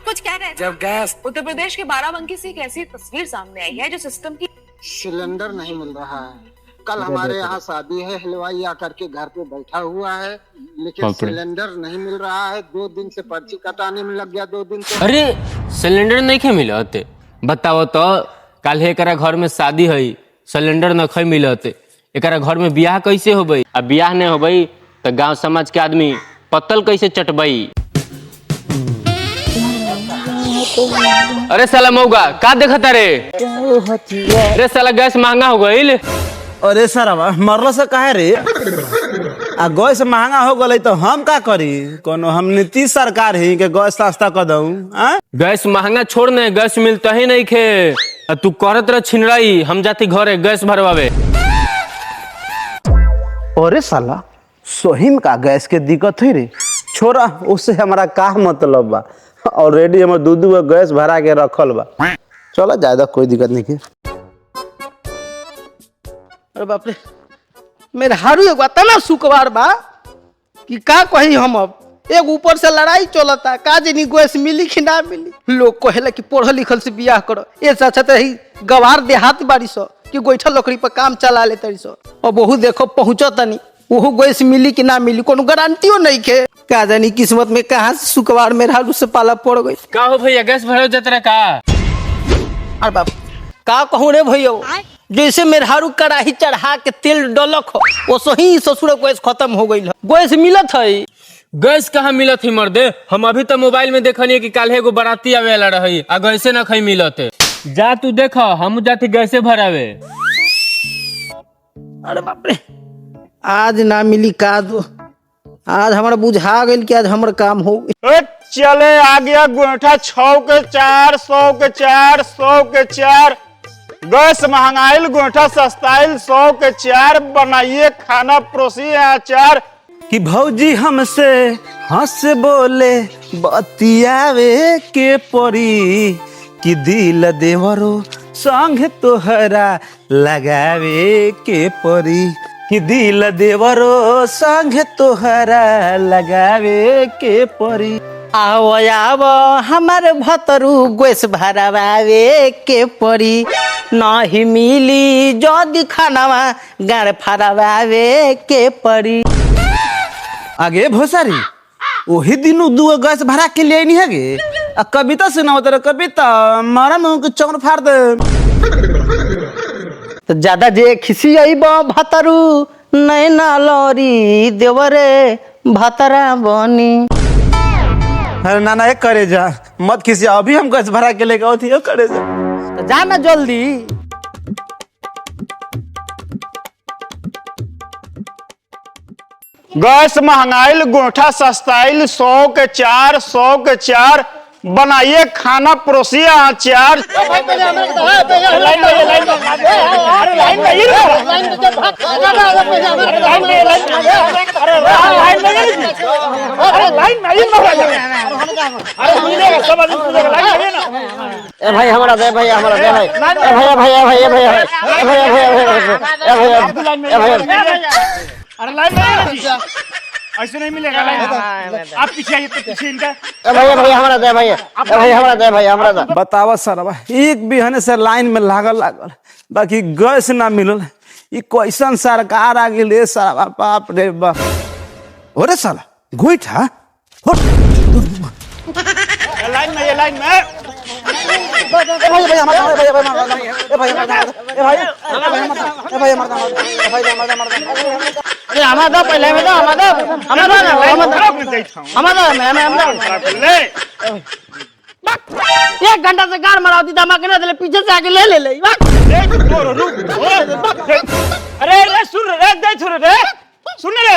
कुछ कह रहे हैं? जब गैस उत्तर प्रदेश के बाराबंकी से एक ऐसी तस्वीर सामने आई है जो सिस्टम की सिलेंडर नहीं मिल रहा है। कल हमारे यहाँ शादी है, हलवाई आकर के घर पे बैठा हुआ है, लेकिन सिलेंडर नहीं मिल रहा है। 2 दिन से पर्ची कटाने में लग गया, 2 दिन से। अरे सिलेंडर नहीं खे मिलत, बताओ तो कल एकरा घर में शादी है, सिलेंडर न खे मिलत, एकरा घर में ब्याह कैसे होबई? अब ब्याह नहीं होबई तो गांव समाज के आदमी पत्तल कैसे चटबई? अरे साला मौगा का देखता रे? अरे साला गैस महंगा हो गईल। अरे सरवा मरल से काहे रे? आ गैस महंगा हो गई तो हम का करी? कोनो हम नीतीश सरकार ही के गैस सस्ता कर दऊ? गैस महंगा छोड़ ने, गैस मिलता ही नहीं खे। तू करत रह छिनराई, हम जाती घरे गैस भरवावे। अरे साला सोही में का गैस के दिक्कत है रे? छोरा उससे हमारा का मतलब बा? ऑलरेडी हम 2 गैस भरा के रखल बा। चलो ज्यादा कोई दिक्कत नहीं के। अरे बाप रे, मेरे हारू एगो तना सुकवार बा कि का कही हम। अब एक ऊपर से लड़ाई चलता, का जनी गैस मिली कि ना मिली। लोग कहेला कि पढ़ल लिखल से बियाह करो, ए अच्छा तो ही गवार देहात बारी सो कि गोइठा लकड़ी पर काम चला ले तरी सो। और बहु देखो पहुंचता नहीं, वो गैस मिली कि ना मिली कोनो गारंटियो नहीं के। का जानी किस्मत में कहाँ से सुकवार मेरे हारू से पाला पड़ गई। का हो भैया, गैस भरो जतरा का? अरे बाप का कहूँ रे भैया, जैसे मेरे हारू कड़ाही चढ़ा के तेल डलक हो, वो सही ससुर गैस खत्म हो गई। गैस मिलत है? गैस कहाँ मिलत है मर्दे? हम अभी तो मोबाइल में देखनी कि काल्हे एगो बाराती आवे वाला रही, आ गैसे न खई मिलत। जा तू देख, हम जाती गैसे भरावे। अरे बाप रे, आज ना मिली का दो। आज हमारा बुझा गई कि आज हमारा काम हो। चले आ गया गोइठा 6 के 4, 100 के 4, 100 के 4। गैस महंगाइल, गोइठा सस्ताइल, 100 के 4। बनाइए खाना, परोसिए अचार। कि भौजी हमसे हंस बोले बतियावे के परी, कि दिल देवरो संग तोहरा लगावे के परी, कि दिल देवरो संग तोहरा लगावे के परी। आओ आओ हमारे भतरू गैस भरवावे के परी, नहीं मिली जदी खानावा गाड़ फरवावे के परी। आगे भोसारी वही दिन 2 गैस भरा के ले नहीं है गे। कविता सुनाओ तेरा कविता, मारा मुंह के चौर फाड़ दे। तो ज्यादा जे खिसी आई भतरू नैना लौरी देवरे भतरा बनी। अरे नाना एक करे जा मत खिसिया, अभी हम गैस भरा के लेके आओ थी, करे जा तो जाना जल्दी। गैस महंगाइल, गोइठा सस्ताइल, 100 के 4, 100 के 4। बनाइए खाना, परोसिए अचार। भाई हमारा दे, भाई हमारा दे, भाई भैया भैया भैया भैया अरे लाइन ऐसे नहीं मिलेगा। आप पीछे आइए, तो पीछे इनका। भैया भैया हमारा दे, भैया भैया हमारा दे, भैया हमारा दे। बतावा सरवा एक भी हने से लाइन में लागल बाकी गैस ना मिलल। ये कैसन सरकार आ गई सरवा, बाप रे बाप। अरे साला गोइठा लाइन में, ये लाइन में। एक घंटा से गाड़ मराती पीछे से आके ले ले। अरे सुन रे, सुन रे,